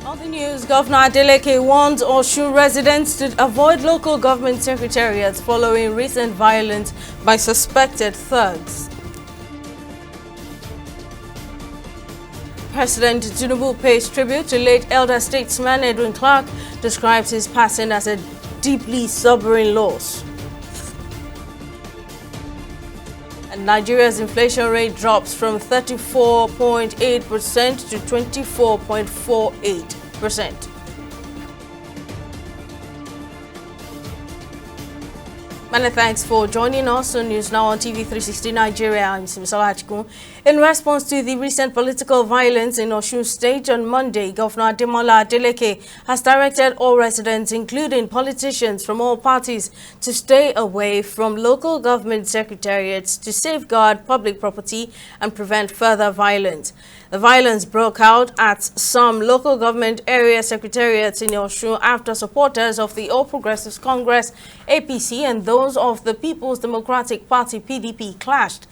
Other news, Governor Adeleke warns Osun residents to avoid local government secretariats following recent violence by suspected thugs. President Tinubu pays tribute to late elder statesman Edwin Clark, describes his passing as a deeply sobering loss. And Nigeria's inflation rate drops from 34.8% to 24.48%. Many thanks for joining us on News Now on TV360 Nigeria. I'm Simisola Achikun. In response to the recent political violence in Osun State on Monday, Governor Ademola Adeleke has directed all residents, including politicians from all parties, to stay away from local government secretariats to safeguard public property and prevent further violence. The violence broke out at some local government area secretariats in Osun after supporters of the All Progressives Congress, APC, and those of the People's Democratic Party, PDP, clashed.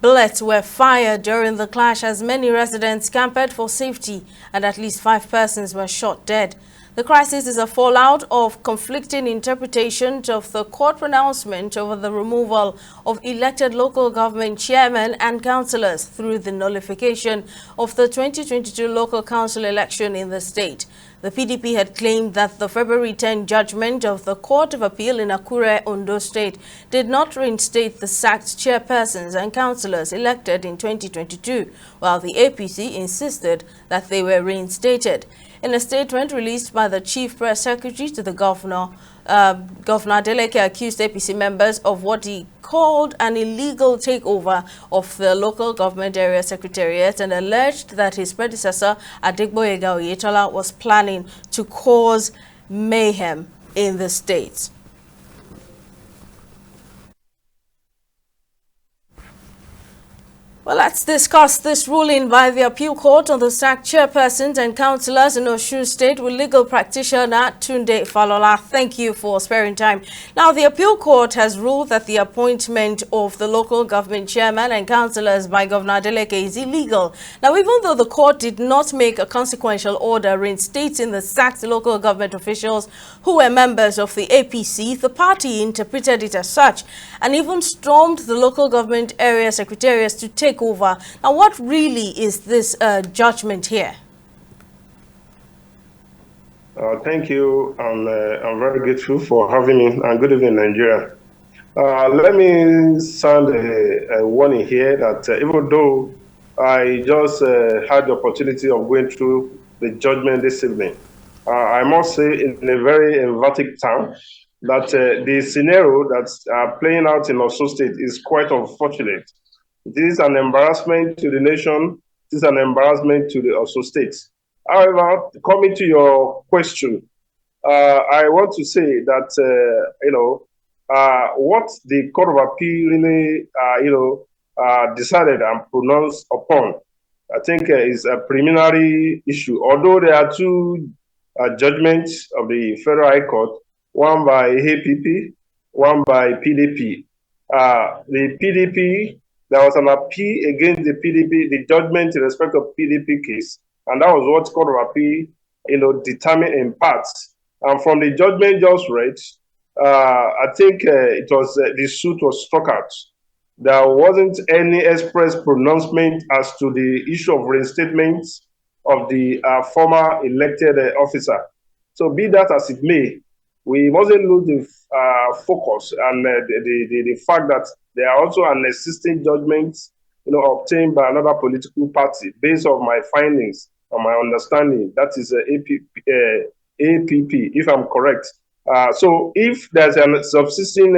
Bullets were fired during the clash as many residents camped for safety, and at least 5 persons were shot dead. The crisis is a fallout of conflicting interpretations of the court pronouncement over the removal of elected local government chairmen and councillors through the nullification of the 2022 local council election in the state. The PDP had claimed that the February 10 judgment of the Court of Appeal in Akure, Ondo State, did not reinstate the sacked chairpersons and councillors elected in 2022, while the APC insisted that they were reinstated. In a statement released by the Chief Press Secretary to the Governor, Governor Adeleke accused APC members of what he called an illegal takeover of the local government area secretariat and alleged that his predecessor, Adegboyega Oyetola, was planning to cause mayhem in the state. Well, let's discuss this ruling by the Appeal Court on the sacked chairpersons and councillors in Osun State with legal practitioner Tunde Falola. Thank you for sparing time. Now, the Appeal Court has ruled that the appointment of the local government chairman and councillors by Governor Adeleke is illegal. Now, even though the court did not make a consequential order reinstating the sacked local government officials who were members of the APC, the party interpreted it as such and even stormed the local government area secretariats to take over. Now, what really is this judgment here? Thank you. I'm very grateful for having me, and good evening, Nigeria. Let me sound a warning here that even though I just had the opportunity of going through the judgment this evening, I must say in a very emphatic term that the scenario that's playing out in Osun State is quite unfortunate. This is an embarrassment to the nation. This is an embarrassment to the Osun State. However, coming to your question, I want to say that, what the Court of Appeal really, decided and pronounced upon, I think is a preliminary issue. Although there are two judgments of the Federal High Court, one by APP, one by PDP. The PDP, there was an appeal against the PDP, the judgment in respect of PDP case, and that was what Court of Appeal, determined in parts. And from the judgment just read, I think it was the suit was struck out. There wasn't any express pronouncement as to the issue of reinstatement of the former elected officer. So be that as it may, we mustn't lose the focus and the fact that there are also an existing judgment, obtained by another political party based on my findings, on my understanding. That is APP, if I'm correct. So if there's a subsisting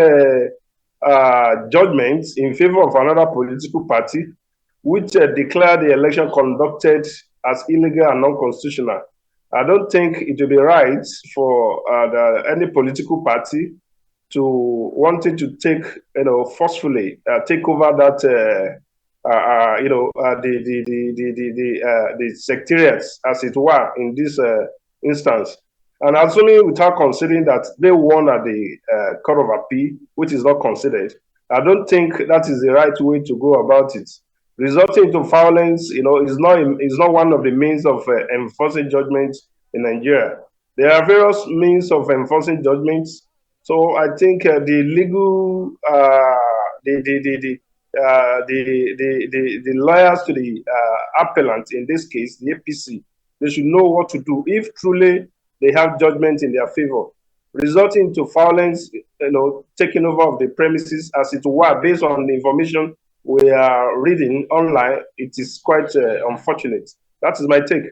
judgment in favor of another political party, which declared the election conducted as illegal and non-constitutional, I don't think it will be right for any political party to wanting to take, forcefully take over that, the secretariats, as it were, in this instance. And assuming without considering that they won at the Court of Appeal, which is not considered, I don't think that is the right way to go about it. Resulting to violence, is not one of the means of enforcing judgment in Nigeria. There are various means of enforcing judgments. So I think the legal, the lawyers to the appellant, in this case, the APC, they should know what to do if truly they have judgment in their favor, resulting to violence, taking over of the premises as it were, based on the information we are reading online. It is quite unfortunate. That is my take.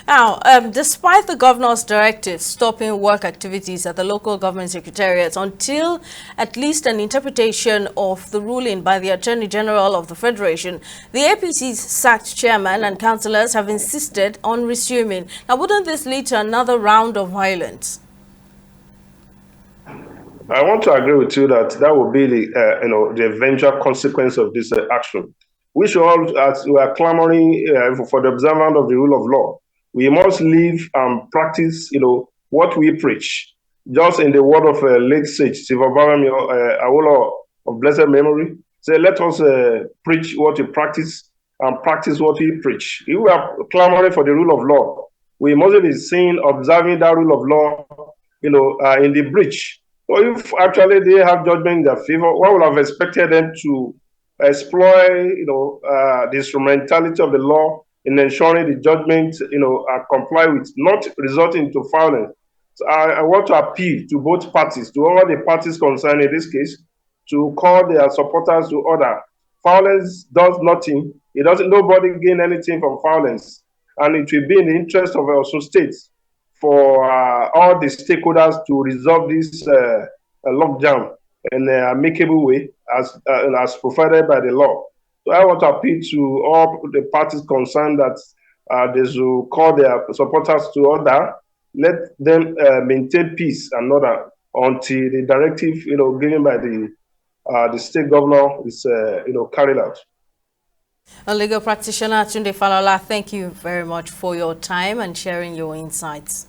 Now, despite the governor's directive stopping work activities at the local government secretariats until at least an interpretation of the ruling by the Attorney General of the Federation, the APC's sacked chairman and councillors have insisted on resuming. Now, wouldn't this lead to another round of violence? I want to agree with you that that will be the eventual consequence of this action. We should all, as we are clamoring for the observance of the rule of law, we must live and practice, what we preach. Just in the word of late sage, Sivabarami Awolowo of blessed memory, say, let us preach what we practice and practice what we preach. If we are clamoring for the rule of law, we must be seen observing that rule of law, in the breach. So if actually they have judgment in their favor, one would have expected them to exploit, the instrumentality of the law in ensuring the judgment, are comply with, not resulting to violence. So I want to appeal to both parties, to all the parties concerned in this case, to call their supporters to order. Violence does nothing. It doesn't. Nobody gain anything from violence, and it will be in the interest of Osun State for all the stakeholders to resolve this lockdown in an amicable way, as provided by the law. So I want to appeal to all the parties concerned that they should call their supporters to order. Let them maintain peace and order until the directive, given by the state governor is, carried out. A legal practitioner, Tunde Falola, thank you very much for your time and sharing your insights.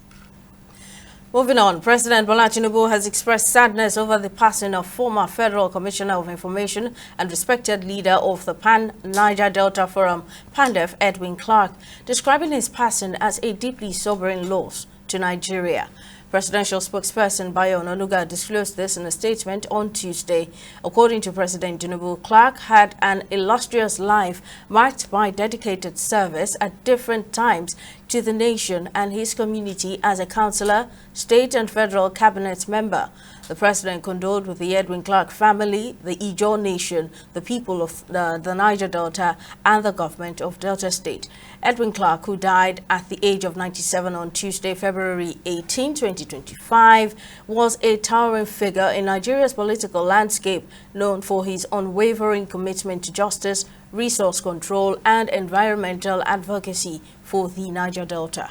Moving on, President Bola Tinubu has expressed sadness over the passing of former Federal Commissioner of Information and respected leader of the Pan-Niger Delta Forum, PANDEF, Edwin Clark, describing his passing as a deeply sobering loss to Nigeria. Presidential spokesperson Bayo Onanuga disclosed this in a statement on Tuesday. According to President Tinubu, Clark had an illustrious life marked by dedicated service at different times to the nation and his community as a councillor, state and federal cabinet member. The president condoled with the Edwin Clark family, the Ijaw Nation, the people of the Niger Delta, and the government of Delta State. Edwin Clark, who died at the age of 97 on Tuesday, February 18, 2025, was a towering figure in Nigeria's political landscape, known for his unwavering commitment to justice, resource control, and environmental advocacy for the Niger Delta.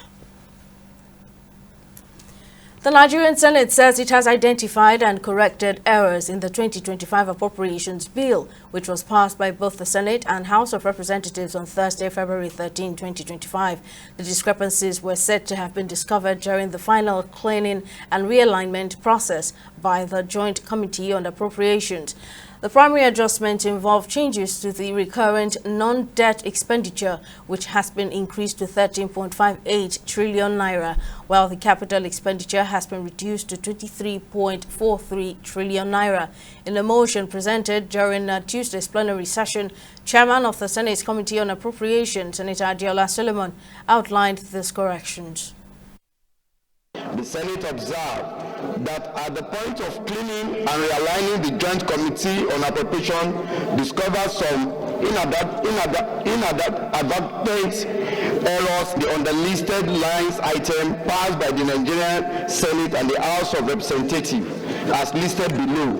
The Nigerian Senate says it has identified and corrected errors in the 2025 Appropriations Bill, which was passed by both the Senate and House of Representatives on Thursday, February 13, 2025. The discrepancies were said to have been discovered during the final cleaning and realignment process by the Joint Committee on Appropriations. The primary adjustment involved changes to the recurrent non-debt expenditure, which has been increased to 13.58 trillion naira, while the capital expenditure has been reduced to 23.43 trillion naira. In a motion presented during Tuesday's plenary session, Chairman of the Senate's Committee on Appropriations, Senator Adiola Solomon, outlined these corrections. The Senate observed that at the point of cleaning and realigning, the Joint Committee on Appropriation discovered some inadvertent errors. The underlisted lines item passed by the Nigerian Senate and the House of Representatives as listed below.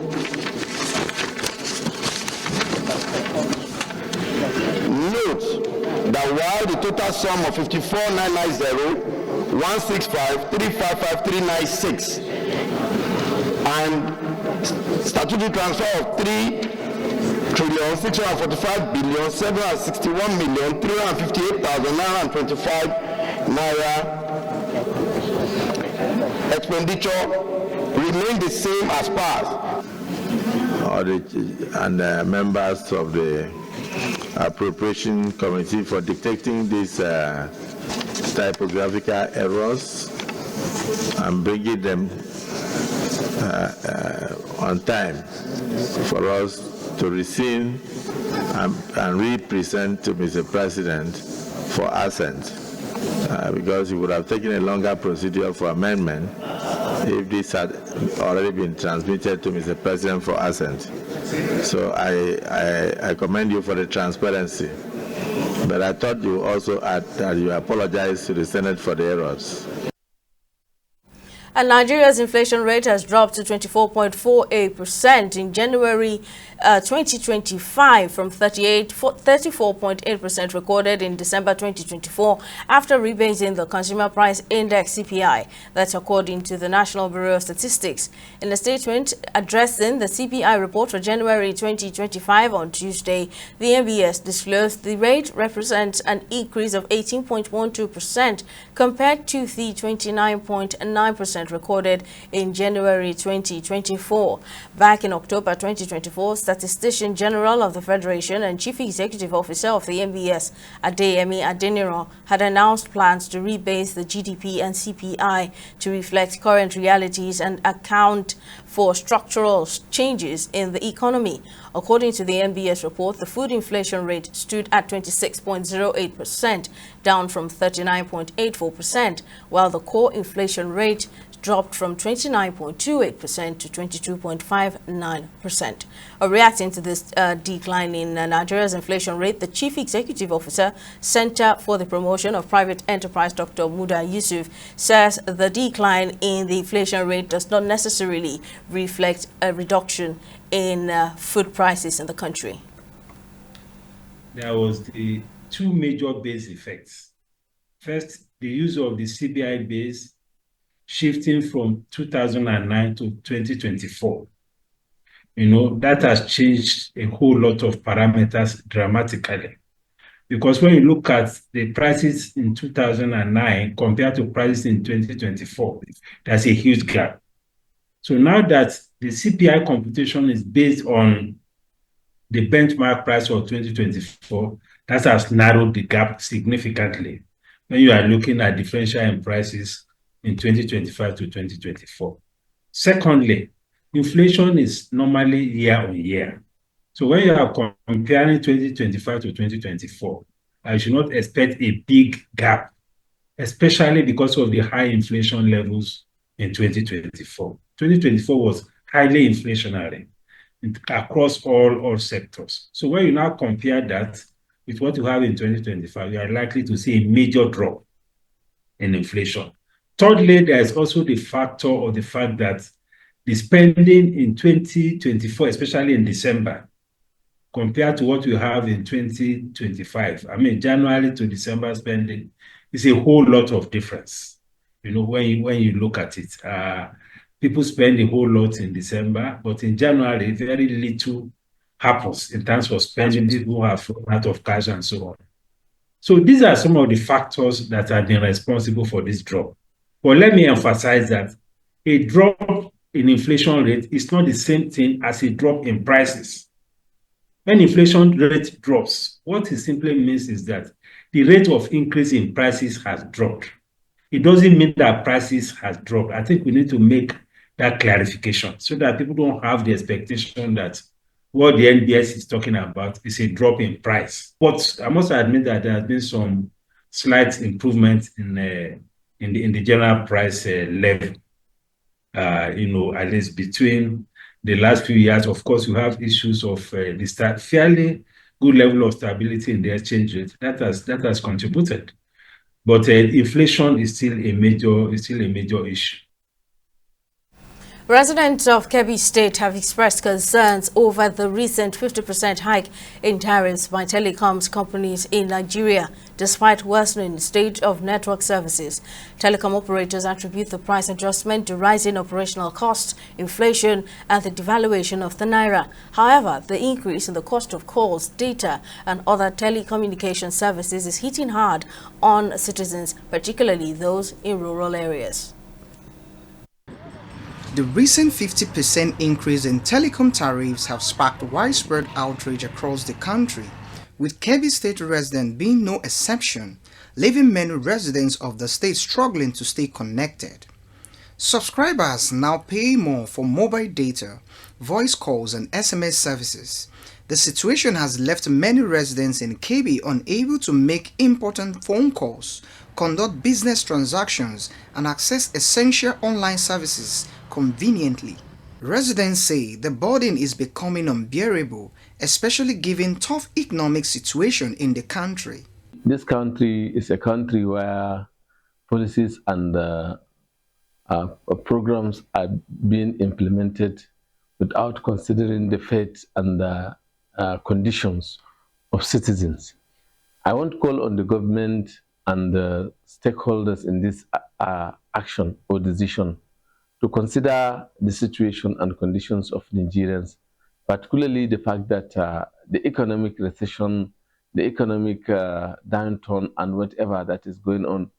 Note that while the total sum of 54,990 165,355,396 and statutory transfer of 3,645,761,358,925 naira expenditure remain the same as past. And members of the Appropriation Committee for dictating this typographical errors and bringing them on time for us to receive and represent to Mr. President for assent, because it would have taken a longer procedure for amendment if this had already been transmitted to Mr. President for assent. So I commend you for the transparency. But I thought you also add that you apologize to the Senate for the errors. And Nigeria's inflation rate has dropped to 24.48% in January 2025 from 34.8% recorded in December 2024 after rebasing the Consumer Price Index CPI. That's according to the National Bureau of Statistics. In a statement addressing the CPI report for January 2025 on Tuesday, the NBS disclosed the rate represents an increase of 18.12% compared to the 29.9% recorded in January 2024. Back in October 2024, Statistician General of the Federation and Chief Executive Officer of the NBS, Adeyemi Adeniro, had announced plans to rebase the GDP and CPI to reflect current realities and account for structural changes in the economy. According to the NBS report, the food inflation rate stood at 26.08%, down from 39.84%, while the core inflation rate dropped from 29.28% to 22.59%. Reacting to this decline in Nigeria's inflation rate, the Chief Executive Officer, Center for the Promotion of Private Enterprise, Dr. Muda Yusuf, says the decline in the inflation rate does not necessarily reflect a reduction in food prices in the country. There was the two major base effects. First, the use of the CPI base shifting from 2009 to 2024. That has changed a whole lot of parameters dramatically. Because when you look at the prices in 2009 compared to prices in 2024, there's a huge gap. So now that the CPI computation is based on the benchmark price for 2024, that has narrowed the gap significantly when you are looking at differential in prices in 2025 to 2024. Secondly, inflation is normally year on year. So when you are comparing 2025 to 2024, I should not expect a big gap, especially because of the high inflation levels in 2024. 2024 was highly inflationary across all sectors. So when you now compare that with what you have in 2025, you are likely to see a major drop in inflation. Thirdly, there is also the factor of the fact that the spending in 2024, especially in December, compared to what we have in 2025, January to December spending is a whole lot of difference. When you look at it, people spend a whole lot in December, but in January, very little happens in terms of spending. People have run out of cash and so on. So these are some of the factors that have been responsible for this drop. But let me emphasize that a drop in inflation rate is not the same thing as a drop in prices. When inflation rate drops, what it simply means is that the rate of increase in prices has dropped. It doesn't mean that prices has dropped. I think we need to make that clarification so that people don't have the expectation that what the NBS is talking about is a drop in price. But I must admit that there has been some slight improvement in the general price level, at least between the last few years. Of course, you have issues of the fairly good level of stability in the exchange rate that has contributed, but inflation is still a major issue. Residents of Kebbi State have expressed concerns over the recent 50% hike in tariffs by telecoms companies in Nigeria, despite worsening state of network services. Telecom operators attribute the price adjustment to rising operational costs, inflation, and the devaluation of the naira. However, the increase in the cost of calls, data, and other telecommunication services is hitting hard on citizens, particularly those in rural areas. The recent 50% increase in telecom tariffs have sparked widespread outrage across the country, with Kebbi State residents being no exception. leaving many residents of the state struggling to stay connected. Subscribers now pay more for mobile data, voice calls and SMS services. The situation has left many residents in Kebbi unable to make important phone calls, conduct business transactions, and access essential online services conveniently. Residents say the burden is becoming unbearable, especially given tough economic situation in the country. This country is a country where policies and programs are being implemented without considering the fate and the conditions of citizens. I want to call on the government and the stakeholders in this action or decision to consider the situation and conditions of Nigerians, particularly the fact that the economic recession, the economic downturn and whatever that is going on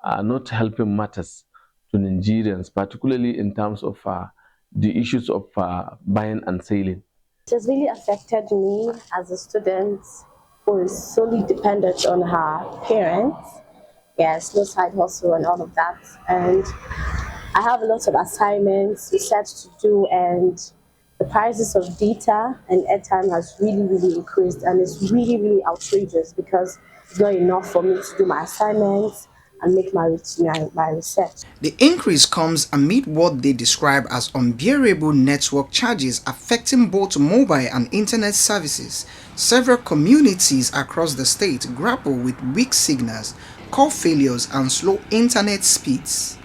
are not helping matters to Nigerians, particularly in terms of the issues of buying and selling. It has really affected me as a student who is solely dependent on her parents. Yes, no side hustle and all of that. And I have a lot of assignments, research to do, and the prices of data and airtime has really increased, and it's really outrageous because it's not enough for me to do my assignments and make my research. The increase comes amid what they describe as unbearable network charges affecting both mobile and internet services. Several communities across the state grapple with weak signals, call failures, and slow internet speeds.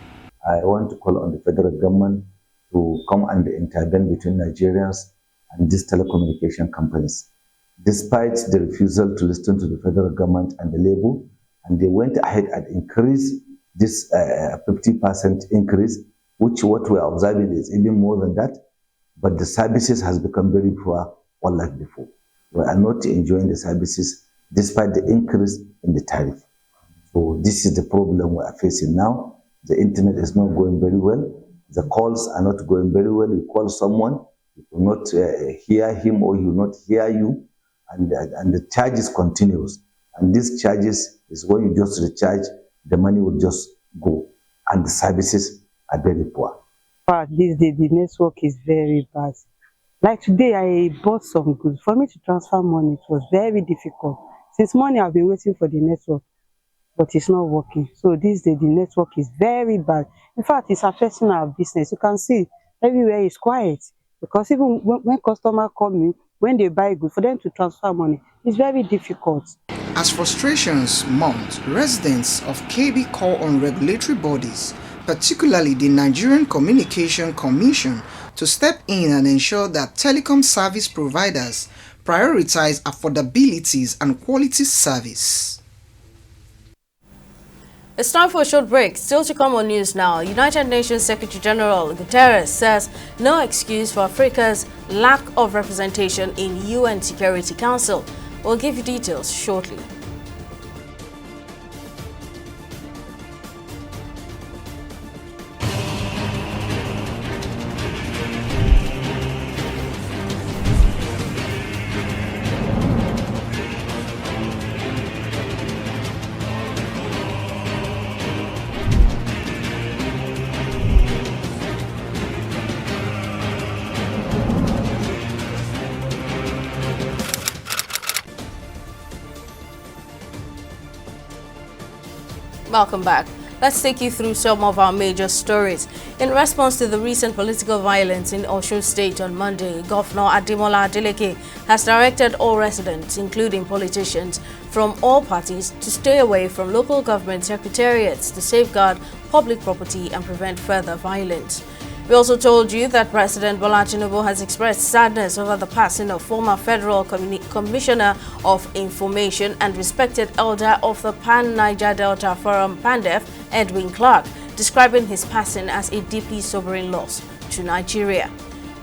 I want to call on the federal government to come and intervene between Nigerians and these telecommunication companies. Despite the refusal to listen to the federal government and the labor, and they went ahead and increased this 50% increase, which what we are observing is even more than that. But the services has become very poor, unlike before. We are not enjoying the services despite the increase in the tariff. So this is the problem we are facing now. The internet is not going very well. The calls are not going very well. You call someone, you will not hear him or he will not hear you, and the charges continues. And these charges is when you just recharge, the money will just go, and the services are very poor. But these days, the network is very bad. Like today, I bought some goods. For me to transfer money, it was very difficult. Since morning, I've been waiting for the network, but it's not working. So these days, the network is very bad. In fact, it's affecting our business. You can see everywhere is quiet, because even when customers call me, when they buy goods, for them to transfer money, it's very difficult. As frustrations mount, residents of Kebbi call on regulatory bodies, particularly the Nigerian Communication Commission, to step in and ensure that telecom service providers prioritize affordability and quality service. It's time for a short break. Still to come on News Now, United Nations Secretary General Guterres says no excuse for Africa's lack of representation in UN Security Council. We'll give you details shortly. Welcome back. Let's take you through some of our major stories. In response to the recent political violence in Osun State on Monday, Governor Ademola Adeleke has directed all residents, including politicians from all parties, to stay away from local government secretariats to safeguard public property and prevent further violence. We also told you that President Bola Tinubu has expressed sadness over the passing of former Federal Commissioner of Information and respected elder of the Pan-Niger Delta Forum, PANDEF, Edwin Clark, describing his passing as a deeply sobering loss to Nigeria.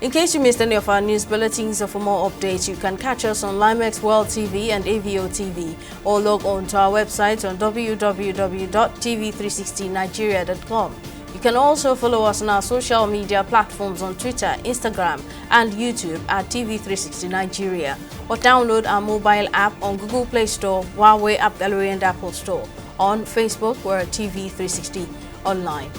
In case you missed any of our news bulletins or for more updates, you can catch us on Limex World TV and AVO TV, or log on to our website on www.tv360nigeria.com. You can also follow us on our social media platforms on Twitter, Instagram, and YouTube at TV360 Nigeria, or download our mobile app on Google Play Store, Huawei App Gallery, and Apple Store. On Facebook, we're at TV360 Online.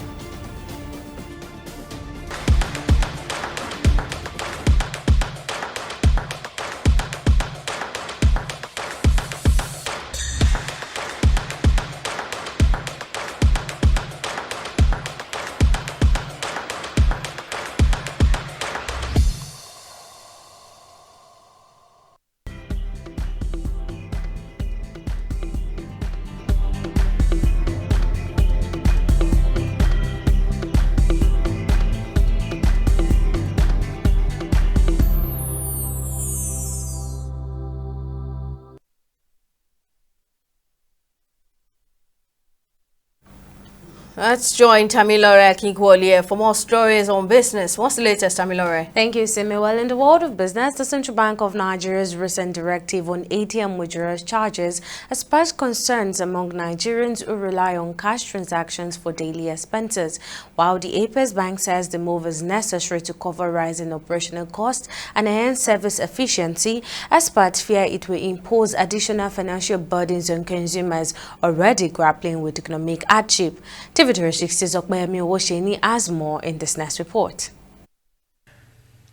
Let's join Tamilore Kinkwoliye for more stories on business. What's the latest, Tamilore? Thank you, Simi. Well, in the world of business, the Central Bank of Nigeria's recent directive on ATM withdrawal charges has sparked concerns among Nigerians who rely on cash transactions for daily expenses. While the Apex Bank says the move is necessary to cover rising operational costs and enhance service efficiency, experts fear it will impose additional financial burdens on consumers already grappling with economic hardship. TV360's Okmayemi Owosheni has more in this next report.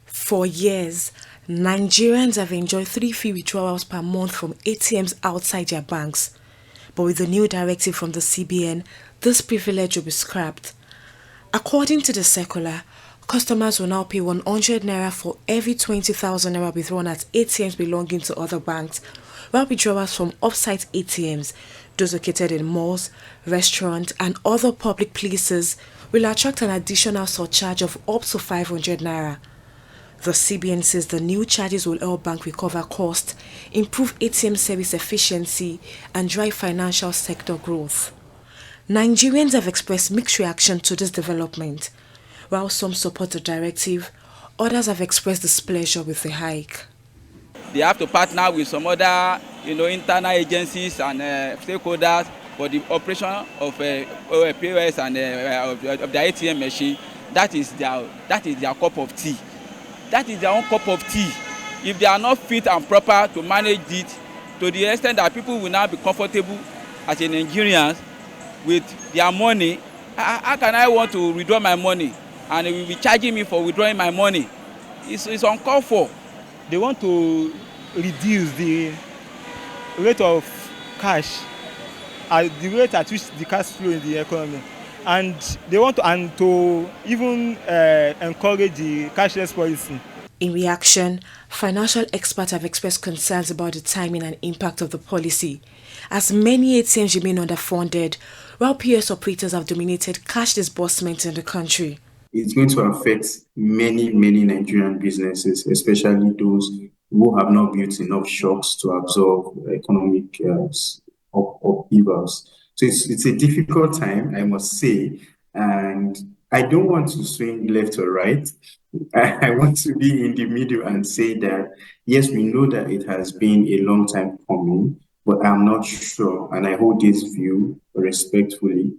For years, Nigerians have enjoyed 3 fee withdrawals per month from ATMs outside their banks. But with the new directive from the CBN, this privilege will be scrapped. According to the circular, customers will now pay 100 naira for every 20,000 naira withdrawn at ATMs belonging to other banks, while withdrawals from off-site ATMs, those located in malls, restaurants, and other public places, will attract an additional surcharge of up to 500 naira. The CBN says the new charges will help banks recover costs, improve ATM service efficiency, and drive financial sector growth. Nigerians have expressed mixed reaction to this development. While some support the directive, others have expressed displeasure with the hike. They have to partner with some other, internal agencies and stakeholders for the operation of POS and of the ATM machine. That is their cup of tea. That is their own cup of tea. If they are not fit and proper to manage it, to the extent that people will now be comfortable as a Nigerians with their money, how can I want to withdraw my money and they will be charging me for withdrawing my money? It's uncalled for. They want to reduce the rate of cash, the rate at which the cash flow in the economy, and they want to even encourage the cashless policy. In reaction, financial experts have expressed concerns about the timing and impact of the policy, as many ATMs remain underfunded, while POS operators have dominated cash disbursements in the country. It's going to affect many Nigerian businesses, especially those who have not built enough shocks to absorb economic upheavals. So it's a difficult time, I must say, and I don't want to swing left or right. I want to be in the middle and say that, yes, we know that it has been a long time coming, but I'm not sure, and I hold this view respectfully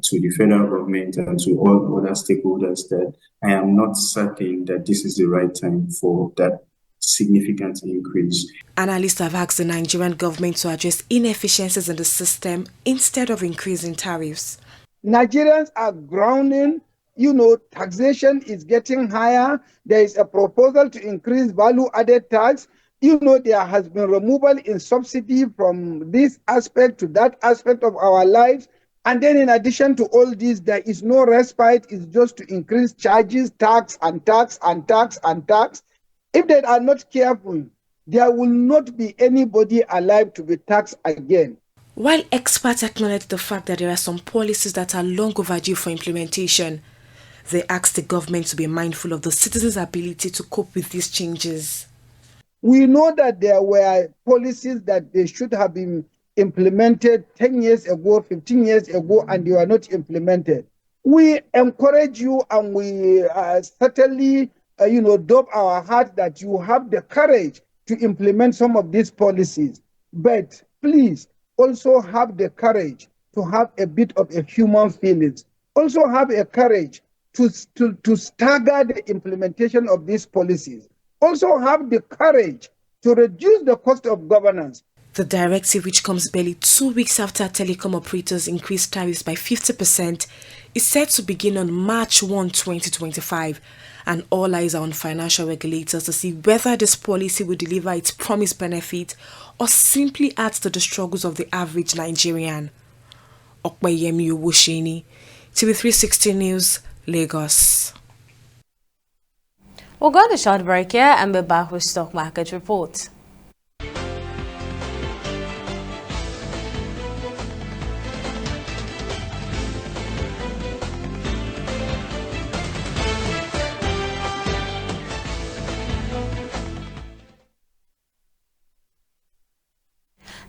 to the federal government and to all other stakeholders, that I am not certain that this is the right time for that significant increase. Analysts have asked the Nigerian government to address inefficiencies in the system instead of increasing tariffs. Nigerians are grounding. Taxation is getting higher. There is a proposal to increase value-added tax. There has been removal in subsidy from this aspect to that aspect of our lives. And then in addition to all this, there is no respite. It's just to increase charges, tax and tax and tax and tax. If they are not careful, there will not be anybody alive to be taxed again. While experts acknowledge the fact that there are some policies that are long overdue for implementation, they ask the government to be mindful of the citizens' ability to cope with these changes. We know that there were policies that they should have been implemented 10 years ago, 15 years ago, and they were not implemented. We encourage you, and we certainly, dope our heart that you have the courage to implement some of these policies. But please also have the courage to have a bit of a human feelings. Also have a courage to stagger the implementation of these policies. Also have the courage to reduce the cost of governance. The directive, which comes barely 2 weeks after telecom operators increased tariffs by 50%, is set to begin on March 1, 2025, and all eyes are on financial regulators to see whether this policy will deliver its promised benefit or simply add to the struggles of the average Nigerian. Okpeyemi Owosheni, TV360 News, Lagos. We'll go on a short break here and be back with stock market report.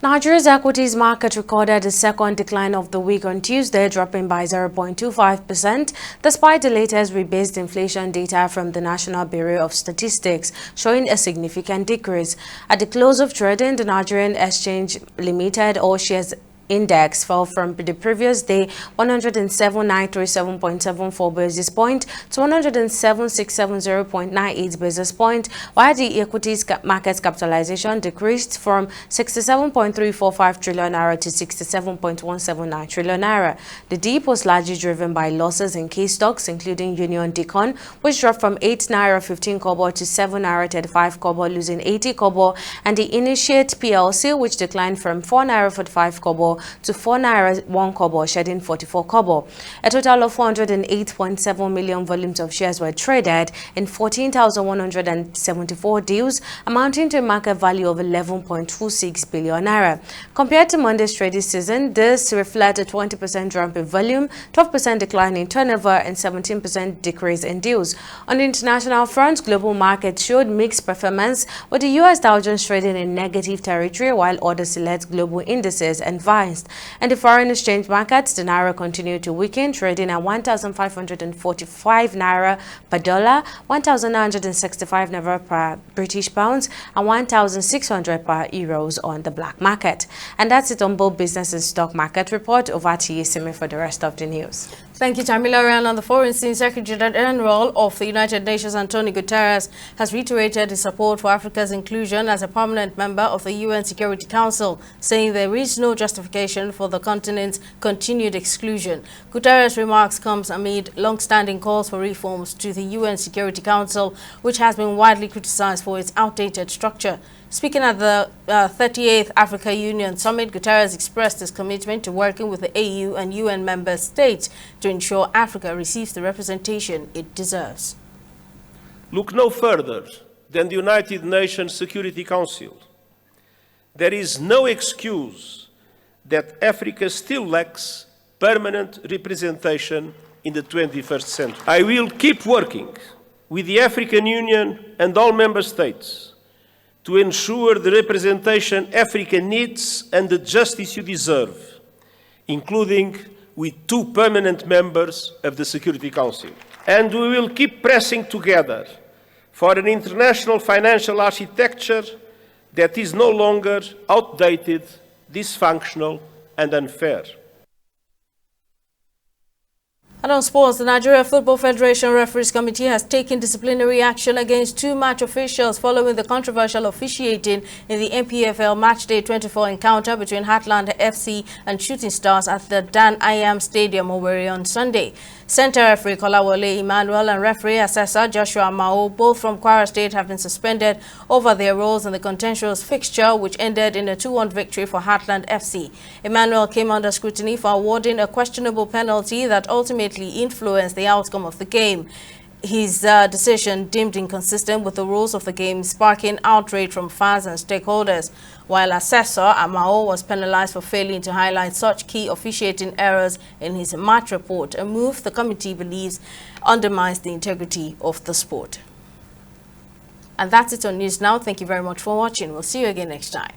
Nigeria's equities market recorded a second decline of the week on Tuesday, dropping by 0.25%, despite the latest rebased inflation data from the National Bureau of Statistics showing a significant decrease. At the close of trading, the Nigerian Exchange Limited All Shares Index fell from the previous day 107,937.74 basis point to 107,670.98 basis point, while the equities market capitalization decreased from 67.345 trillion naira to 67.179 trillion naira. The dip was largely driven by losses in key stocks, including Union Decon, which dropped from 8 naira 15 kobo to 7 naira 35 kobo, losing 80 kobo, and the Initiate PLC, which declined from 4 naira 45 kobo to 4 naira 1 kobo, shedding 44 kobo. A total of 408.7 million volumes of shares were traded in 14,174 deals, amounting to a market value of 11.26 billion naira. Compared to Monday's trading season, this reflects a 20% drop in volume, 12% decline in turnover, and 17% decrease in deals. On the international front, global markets showed mixed performance, with the US Dow Jones trading in negative territory, while other select global indices advanced. In the foreign exchange markets, the naira continued to weaken, trading at 1,545 naira per dollar, 1,965 naira per British pounds, and 1,600 per euros on the black market. And that's it on both business and stock market report. Over to you, Simi, for the rest of the news. Thank you, Tamila. And on the foreign scene, Secretary General of the United Nations, Antonio Guterres, has reiterated his support for Africa's inclusion as a permanent member of the UN Security Council, saying there is no justification for the continent's continued exclusion. Guterres' remarks comes amid long-standing calls for reforms to the UN Security Council, which has been widely criticized for its outdated structure. Speaking at the 38th Africa Union Summit, Guterres expressed his commitment to working with the AU and UN member states to ensure Africa receives the representation it deserves. Look no further than the United Nations Security Council. There is no excuse that Africa still lacks permanent representation in the 21st century. I will keep working with the African Union and all member states to ensure the representation Africa needs and the justice you deserve, including with 2 permanent members of the Security Council. And we will keep pressing together for an international financial architecture that is no longer outdated, dysfunctional, and unfair. And on sports, the Nigeria Football Federation Referees Committee has taken disciplinary action against 2 match officials following the controversial officiating in the NPFL Matchday 24 encounter between Heartland FC and Shooting Stars at the Dan Ayam Stadium, Owerri, on Sunday. Center referee Kolawole Emmanuel and referee assessor Joshua Mao, both from Kwara State, have been suspended over their roles in the contentious fixture, which ended in a 2-1 victory for Heartland FC. Emmanuel came under scrutiny for awarding a questionable penalty that ultimately influenced the outcome of the game. His decision deemed inconsistent with the rules of the game, sparking outrage from fans and stakeholders, while assessor Amao was penalized for failing to highlight such key officiating errors in his match report, a move the committee believes undermines the integrity of the sport. And that's it on News Now. Thank you very much for watching. We'll see you again next time.